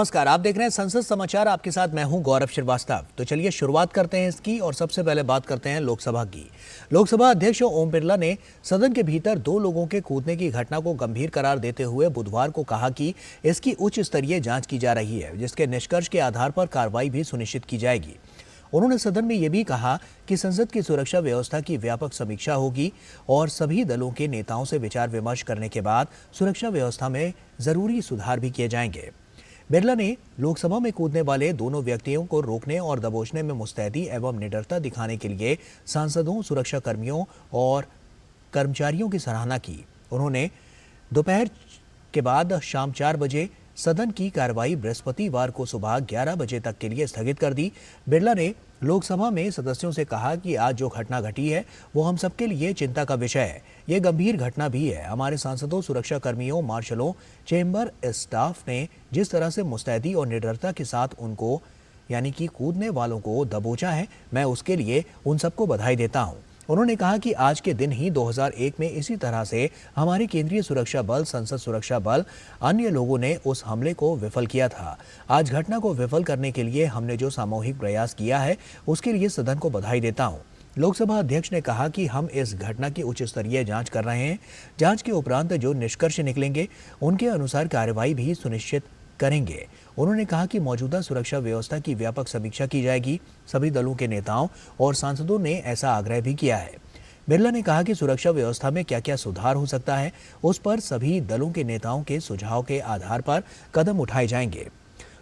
नमस्कार, आप देख रहे हैं संसद समाचार। आपके साथ मैं हूं गौरव श्रीवास्तव। तो चलिए शुरुआत करते हैं इसकी और सबसे पहले बात करते हैं लोकसभा की। लोकसभा अध्यक्ष ओम बिरला ने सदन के भीतर 2 लोगों के कूदने की घटना को गंभीर करार देते हुए बुधवार को कहा कि इसकी उच्च स्तरीय जांच की जा रही है, जिसके निष्कर्ष के आधार पर कार्रवाई भी सुनिश्चित की जाएगी। उन्होंने सदन में यह भी कहा कि संसद की सुरक्षा व्यवस्था की व्यापक समीक्षा होगी और सभी दलों के नेताओं से विचार विमर्श करने के बाद सुरक्षा व्यवस्था में जरूरी सुधार भी किए जाएंगे। बिरला ने लोकसभा में कूदने वाले दोनों व्यक्तियों को रोकने और दबोचने में मुस्तैदी एवं निडरता दिखाने के लिए सांसदों, सुरक्षा कर्मियों और कर्मचारियों की सराहना की। उन्होंने दोपहर के बाद शाम 4 बजे सदन की कार्रवाई बृहस्पतिवार को सुबह 11 बजे तक के लिए स्थगित कर दी। बिरला ने लोकसभा में सदस्यों से कहा कि आज जो घटना घटी है वो हम सबके लिए चिंता का विषय है। ये गंभीर घटना भी है। हमारे सांसदों, सुरक्षा कर्मियों, मार्शलों, चेंबर स्टाफ ने जिस तरह से मुस्तैदी और निडरता के साथ उनको यानी कि कूदने वालों को दबोचा है, मैं उसके लिए उन सबको बधाई देता हूँ। उन्होंने कहा कि आज के दिन ही 2001 में इसी तरह से हमारे केंद्रीय सुरक्षा बल, संसद सुरक्षा बल, अन्य लोगों ने उस हमले को विफल किया था। आज घटना को विफल करने के लिए हमने जो सामूहिक प्रयास किया है उसके लिए सदन को बधाई देता हूं। लोकसभा अध्यक्ष ने कहा कि हम इस घटना की उच्च स्तरीय जांच कर रहे हैं। जांच के उपरांत जो निष्कर्ष निकलेंगे उनके अनुसार कार्रवाई भी सुनिश्चित करेंगे। उन्होंने कहा कि मौजूदा सुरक्षा व्यवस्था की व्यापक समीक्षा की जाएगी। सभी दलों के नेताओं और सांसदों ने ऐसा आग्रह भी किया है। बिरला ने कहा कि सुरक्षा व्यवस्था में क्या क्या सुधार हो सकता है, उस पर सभी दलों के नेताओं के सुझाव के आधार पर कदम उठाए जाएंगे।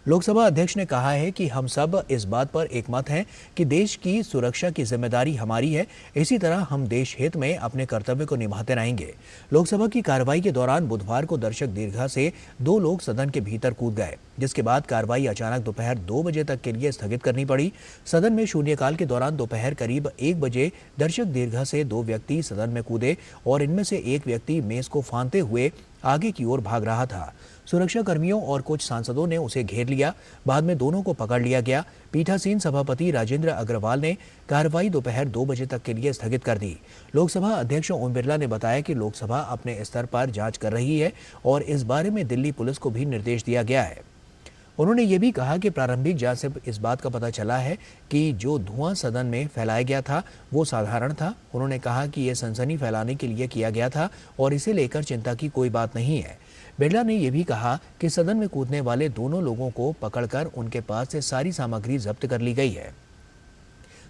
लोकसभा अध्यक्ष ने कहा है कि हम सब इस बात पर एकमत हैं कि देश की सुरक्षा की जिम्मेदारी हमारी है। इसी तरह हम देश हित में अपने कर्तव्य को निभाते रहेंगे। लोकसभा की कार्रवाई के दौरान बुधवार को दर्शक दीर्घा से 2 लोग सदन के भीतर कूद गए, जिसके बाद कार्रवाई अचानक दोपहर 2 बजे तक के लिए स्थगित करनी पड़ी। सदन में शून्यकाल के दौरान दोपहर करीब 1 बजे दर्शक दीर्घा से 2 व्यक्ति सदन में कूदे और इनमें से एक व्यक्ति मेज को फांदते हुए आगे की ओर भाग रहा था। सुरक्षा कर्मियों और कुछ सांसदों ने उसे घेर लिया। बाद में दोनों को पकड़ लिया गया। पीठासीन सभापति राजेंद्र अग्रवाल ने कार्रवाई दोपहर 2 बजे तक के लिए स्थगित कर दी। लोकसभा अध्यक्ष ओम बिरला ने बताया कि लोकसभा अपने स्तर पर जांच कर रही है और इस बारे में दिल्ली पुलिस को भी निर्देश दिया गया है। उन्होंने ये भी कहा कि प्रारंभिक जांच से इस बात का पता चला है कि जो धुआं सदन में फैलाया गया था वो साधारण था। उन्होंने कहा कि यह सनसनी फैलाने के लिए किया गया था और इसे लेकर चिंता की कोई बात नहीं है। बिरला ने यह भी कहा कि सदन में कूदने वाले दोनों लोगों को पकड़कर उनके पास से सारी सामग्री जब्त कर ली गई है।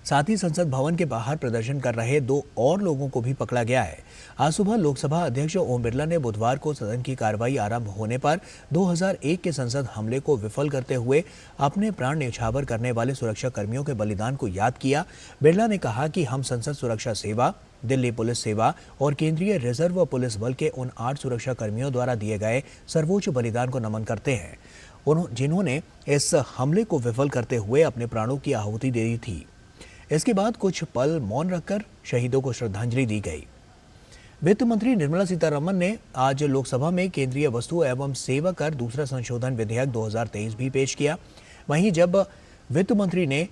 साथ ही संसद भवन के बाहर प्रदर्शन कर रहे 2 और लोगों को भी पकड़ा गया है। आज सुबह लोकसभा अध्यक्ष ओम बिरला ने बुधवार को सदन की कार्रवाई आरंभ होने पर 2001 के संसद हमले को विफल करते हुए अपने प्राण न्यौछावर करने वाले सुरक्षा कर्मियों के बलिदान को याद किया। बिरला ने कहा कि हम संसद सुरक्षा सेवा, दिल्ली पुलिस सेवा और केंद्रीय रिजर्व पुलिस बल के उन 8 सुरक्षा कर्मियों द्वारा दिए गए सर्वोच्च बलिदान को नमन करते हैं, जिन्होंने इस हमले को विफल करते हुए अपने प्राणों की आहुति दे दी थी। इसके बाद कुछ पल मौन रखकर शहीदों को श्रद्धांजलि दी गई। वित्त मंत्री निर्मला सीतारमण ने आज लोकसभा में केंद्रीय वस्तु एवं सेवा कर दूसरा संशोधन विधेयक 2023 भी पेश किया। वहीं जब वित्त मंत्री ने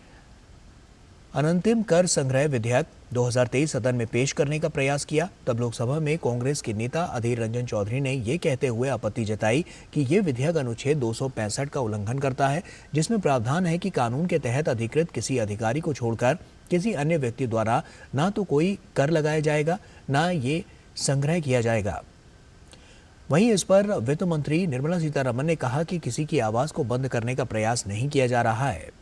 अनंतिम कर संग्रह विधेयक 2023 सदन में पेश करने का प्रयास किया, तब लोकसभा में कांग्रेस के नेता अधीर रंजन चौधरी ने ये कहते हुए आपत्ति जताई कि ये विधेयक अनुच्छेद 265 का उल्लंघन करता है, जिसमें प्रावधान है कि कानून के तहत अधिकृत किसी अधिकारी को छोड़कर किसी अन्य व्यक्ति द्वारा ना तो कोई कर लगाया जाएगा, ना ये संग्रह किया जाएगा। वहीं इस पर वित्त मंत्री निर्मला सीतारमण ने कहा कि किसी की आवाज को बंद करने का प्रयास नहीं किया जा रहा है।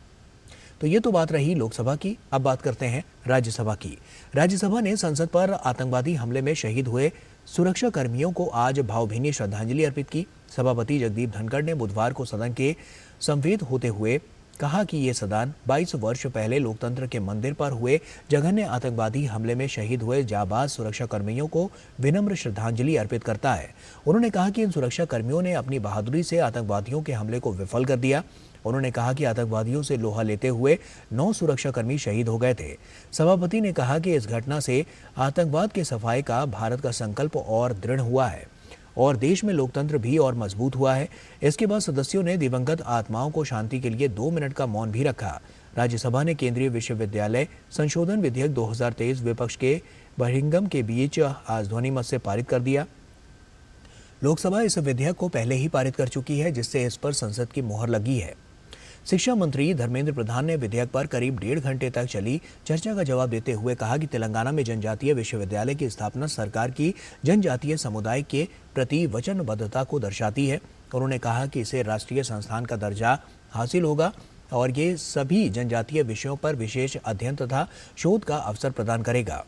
तो ये तो बात रही लोकसभा की। अब बात करते हैं राज्यसभा की। राज्यसभा ने संसद पर आतंकवादी हमले में शहीद हुए सुरक्षा कर्मियों को आज भावभीनी श्रद्धांजलि अर्पित की। सभापति जगदीप धनखड़ ने बुधवार को सदन के संवेद होते हुए कहा कि ये सदन 22 वर्ष पहले लोकतंत्र के मंदिर पर हुए जघन्य आतंकवादी हमले में शहीद हुए जाबाज सुरक्षा कर्मियों को विनम्र श्रद्धांजलि अर्पित करता है। उन्होंने कहा कि इन सुरक्षा कर्मियों ने अपनी बहादुरी से आतंकवादियों के हमले को विफल कर दिया। उन्होंने कहा कि आतंकवादियों से लोहा लेते हुए 9 सुरक्षाकर्मी शहीद हो गए थे। सभापति ने कहा कि इस घटना से आतंकवाद के सफाए का भारत का संकल्प और दृढ़ हुआ है और देश में लोकतंत्र भी और मजबूत हुआ है। इसके बाद सदस्यों ने दिवंगत आत्माओं को शांति के लिए 2 मिनट का मौन भी रखा। राज्यसभा ने केंद्रीय विश्वविद्यालय संशोधन विधेयक 2023 विपक्ष के बहिंगम के बीच आज ध्वनिमत से पारित कर दिया। लोकसभा इस विधेयक को पहले ही पारित कर चुकी है, जिससे इस पर संसद की मोहर लगी है। शिक्षा मंत्री धर्मेंद्र प्रधान ने विधेयक पर करीब 1.5 घंटे तक चली चर्चा का जवाब देते हुए कहा कि तेलंगाना में जनजातीय विश्वविद्यालय की स्थापना सरकार की जनजातीय समुदाय के प्रति वचनबद्धता को दर्शाती है। उन्होंने कहा कि इसे राष्ट्रीय संस्थान का दर्जा हासिल होगा और ये सभी जनजातीय विषयों पर विशेष अध्ययन तथा शोध का अवसर प्रदान करेगा।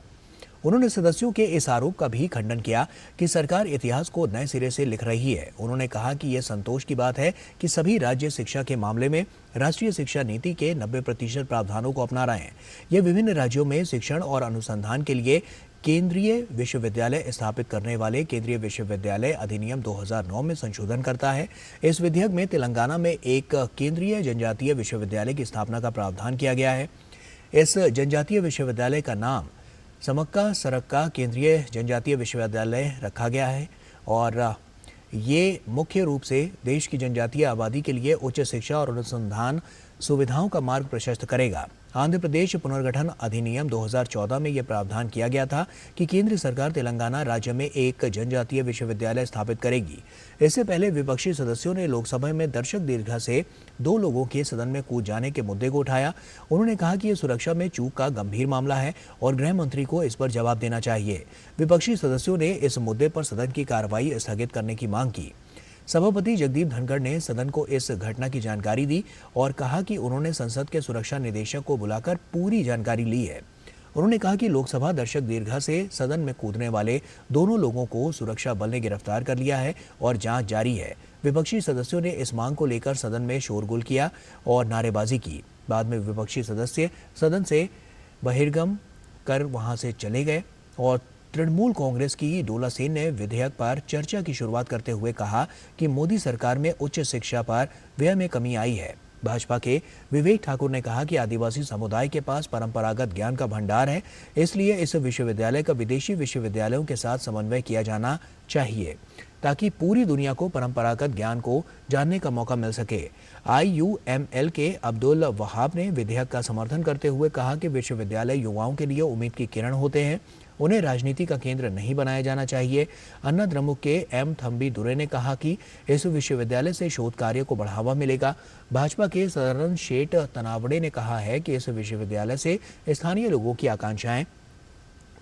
उन्होंने सदस्यों के इस आरोप का भी खंडन किया कि सरकार इतिहास को नए सिरे से लिख रही है। उन्होंने कहा कि यह संतोष की बात है कि सभी राज्य शिक्षा के मामले में राष्ट्रीय शिक्षा नीति के 90% प्रावधानों को अपना रहे हैं। ये विभिन्न राज्यों में शिक्षण और अनुसंधान के लिए केंद्रीय विश्वविद्यालय स्थापित करने वाले केंद्रीय विश्वविद्यालय अधिनियम 2009 में संशोधन करता है। इस विधेयक में तेलंगाना में एक केंद्रीय जनजातीय विश्वविद्यालय की स्थापना का प्रावधान किया गया है। इस जनजातीय विश्वविद्यालय का नाम समक्का सरक्का केंद्रीय जनजातीय विश्वविद्यालय रखा गया है और ये मुख्य रूप से देश की जनजातीय आबादी के लिए उच्च शिक्षा और अनुसंधान सुविधाओं का मार्ग प्रशस्त करेगा। आंध्र प्रदेश पुनर्गठन अधिनियम 2014 में यह प्रावधान किया गया था कि केंद्र सरकार तेलंगाना राज्य में एक जनजातीय विश्वविद्यालय स्थापित करेगी। इससे पहले विपक्षी सदस्यों ने लोकसभा में दर्शक दीर्घा से 2 लोगों के सदन में कूद जाने के मुद्दे को उठाया। उन्होंने कहा कि यह सुरक्षा में चूक का गंभीर मामला है और गृह मंत्री को इस पर जवाब देना चाहिए। विपक्षी सदस्यों ने इस मुद्दे पर सदन की कार्रवाई स्थगित करने की मांग की। सभापति जगदीप धनखड़ ने सदन को इस घटना की जानकारी दी और कहा कि उन्होंने संसद के सुरक्षा निदेशक को बुलाकर पूरी जानकारी ली है। उन्होंने कहा कि लोकसभा दर्शक दीर्घा से सदन में कूदने वाले दोनों लोगों को सुरक्षा बल ने गिरफ्तार कर लिया है और जांच जारी है। विपक्षी सदस्यों ने इस मांग को लेकर सदन में शोरगुल किया और नारेबाजी की। बाद में विपक्षी सदस्य सदन से बहिर्गम कर वहां से चले गए और तृणमूल कांग्रेस की डोला सेन ने विधेयक पर चर्चा की शुरुआत करते हुए कहा कि मोदी सरकार में उच्च शिक्षा पर व्यय में कमी आई है। भाजपा के विवेक ठाकुर ने कहा कि आदिवासी समुदाय के पास परंपरागत ज्ञान का भंडार है, इसलिए इस विश्वविद्यालय का विदेशी विश्वविद्यालयों के साथ समन्वय किया जाना चाहिए ताकि पूरी दुनिया को परंपरागत ज्ञान को जानने का मौका मिल सके। IUML के अब्दुल वहाब ने विधेयक का समर्थन करते हुए कहा कि विश्वविद्यालय युवाओं के लिए उम्मीद की किरण होते हैं, उन्हें राजनीति का केंद्र नहीं बनाया जाना चाहिए। अन्ना द्रमुक के M थम्बी दुरे ने कहा कि इस विश्वविद्यालय से शोध कार्य को बढ़ावा मिलेगा। भाजपा के सरन शेठ तनावड़े ने कहा है कि इस विश्वविद्यालय से स्थानीय लोगों की आकांक्षाएं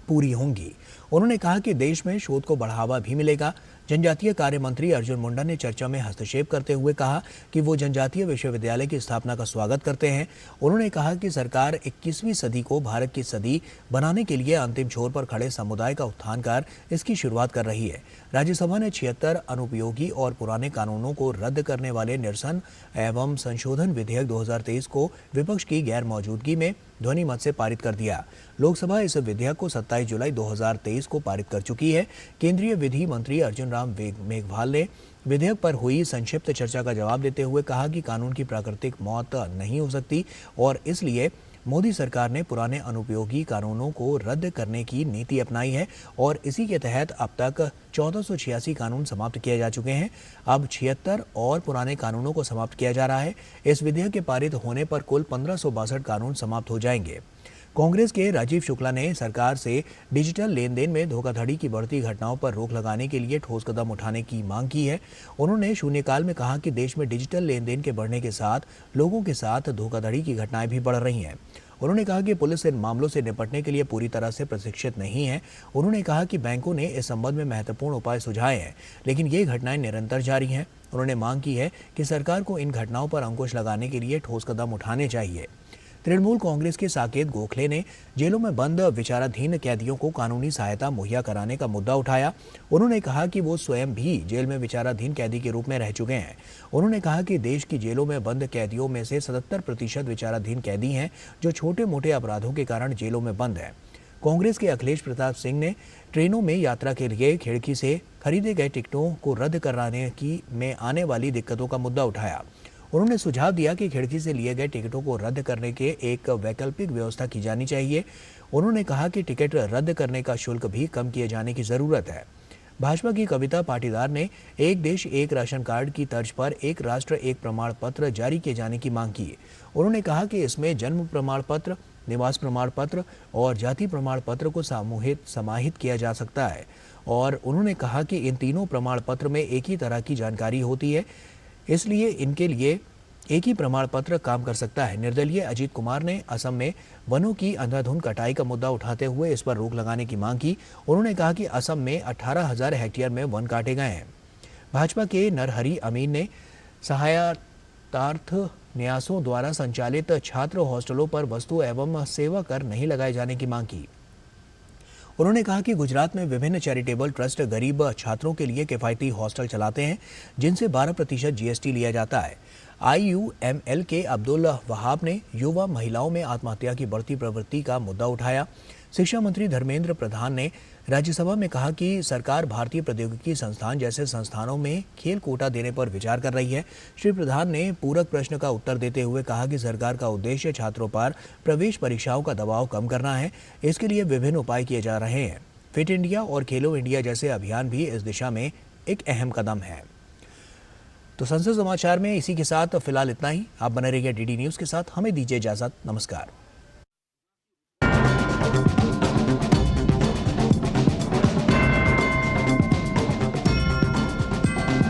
पूरी होंगी। उन्होंने कहा कि देश में शोध को बढ़ावा भी मिलेगा। जनजातीय कार्य मंत्री अर्जुन मुंडा ने चर्चा में हस्तक्षेप करते हुए कहा कि वो जनजातीय विश्वविद्यालय की स्थापना का स्वागत करते हैं। उन्होंने कहा कि सरकार 21वीं सदी को भारत की सदी बनाने के लिए अंतिम छोर पर खड़े समुदाय का उत्थान कर इसकी शुरुआत कर रही है। राज्यसभा ने 76 अनुपयोगी और पुराने कानूनों को रद्द करने वाले निरसन एवं संशोधन विधेयक 2023 को विपक्ष की गैर मौजूदगी में ध्वनि मत से पारित कर दिया। लोकसभा इस विधेयक को 27 जुलाई 2023 को पारित कर चुकी है। केंद्रीय विधि मंत्री अर्जुन राम मेघवाल ने विधेयक पर हुई संक्षिप्त चर्चा का जवाब देते हुए कहा कि कानून की प्राकृतिक मौत नहीं हो सकती और इसलिए मोदी सरकार ने पुराने अनुपयोगी कानूनों को रद्द करने की नीति अपनाई है और इसी के तहत अब तक 1486 कानून समाप्त किए जा चुके हैं। अब 76 और पुराने कानूनों को समाप्त किया जा रहा है। इस विधेयक के पारित होने पर कुल 1562 कानून समाप्त हो जाएंगे। कांग्रेस के राजीव शुक्ला ने सरकार से डिजिटल लेन देन में धोखाधड़ी की बढ़ती घटनाओं पर रोक लगाने के लिए ठोस कदम उठाने की मांग की है। उन्होंने शून्यकाल में कहा कि देश में डिजिटल लेन देन के बढ़ने के साथ लोगों के साथ धोखाधड़ी की घटनाएं भी बढ़ रही हैं। उन्होंने कहा कि पुलिस इन मामलों से निपटने के लिए पूरी तरह से प्रशिक्षित नहीं है। उन्होंने कहा कि बैंकों ने इस संबंध में महत्वपूर्ण उपाय सुझाए हैं, लेकिन ये घटनाएं निरंतर जारी हैं। उन्होंने मांग की है कि सरकार को इन घटनाओं पर अंकुश लगाने के लिए ठोस कदम उठाने चाहिए। तृणमूल कांग्रेस के साकेत गोखले ने जेलों में बंद विचाराधीन कैदियों को कानूनी सहायता मुहैया कराने का मुद्दा उठाया। उन्होंने कहा कि वो स्वयं भी जेल में विचाराधीन कैदी के रूप में रह चुके हैं। उन्होंने कहा कि देश की जेलों में बंद कैदियों में से 77% विचाराधीन कैदी हैं जो छोटे मोटे अपराधों के कारण जेलों में बंद हैं। कांग्रेस के अखिलेश प्रताप सिंह ने ट्रेनों में यात्रा के लिए खिड़की से खरीदे गए टिकटों को रद्द कराने की में आने वाली दिक्कतों का मुद्दा उठाया। उन्होंने सुझाव दिया कि खिड़की से लिए गए टिकटों को रद्द करने के एक वैकल्पिक व्यवस्था की जानी चाहिए। उन्होंने कहा कि टिकट रद्द करने का शुल्क भी कम किए जाने की जरूरत है। भाजपा की कविता पाटीदार ने एक देश एक राशन कार्ड की तर्ज पर एक राष्ट्र एक प्रमाण पत्र जारी किए जाने की मांग की। उन्होंने कहा कि इसमें जन्म प्रमाण पत्र, निवास प्रमाण पत्र और जाति प्रमाण पत्र को समाहित किया जा सकता है। और उन्होंने कहा कि इन तीनों प्रमाण पत्र में एक ही तरह की जानकारी होती है, इसलिए इनके लिए एक ही प्रमाण पत्र काम कर सकता है। निर्दलीय अजीत कुमार ने असम में वनों की अंधाधुंध कटाई का मुद्दा उठाते हुए इस पर रोक लगाने की मांग की। उन्होंने कहा कि असम में 18,000 हेक्टेयर में वन काटे गए हैं। भाजपा के नरहरि अमीन ने सहायतार्थ न्यासों द्वारा संचालित छात्र हॉस्टलों पर वस्तु एवं सेवा कर नहीं लगाए जाने की मांग की। उन्होंने कहा कि गुजरात में विभिन्न चैरिटेबल ट्रस्ट गरीब छात्रों के लिए किफायती हॉस्टल चलाते हैं, जिनसे 12% जीएसटी लिया जाता है। IUML के अब्दुल वहाब ने युवा महिलाओं में आत्महत्या की बढ़ती प्रवृत्ति का मुद्दा उठाया। शिक्षा मंत्री धर्मेंद्र प्रधान ने राज्यसभा में कहा कि सरकार भारतीय प्रौद्योगिकी संस्थान जैसे संस्थानों में खेल कोटा देने पर विचार कर रही है। श्री प्रधान ने पूरक प्रश्न का उत्तर देते हुए कहा कि सरकार का उद्देश्य छात्रों पर प्रवेश परीक्षाओं का दबाव कम करना है। इसके लिए विभिन्न उपाय किए जा रहे हैं। फिट इंडिया और खेलो इंडिया जैसे अभियान भी इस दिशा में एक अहम कदम है। तो संसद समाचार में इसी के साथ फिलहाल इतना ही। आप बने रहिए DD न्यूज़ के साथ। हमें दीजिए इजाजत। नमस्कार।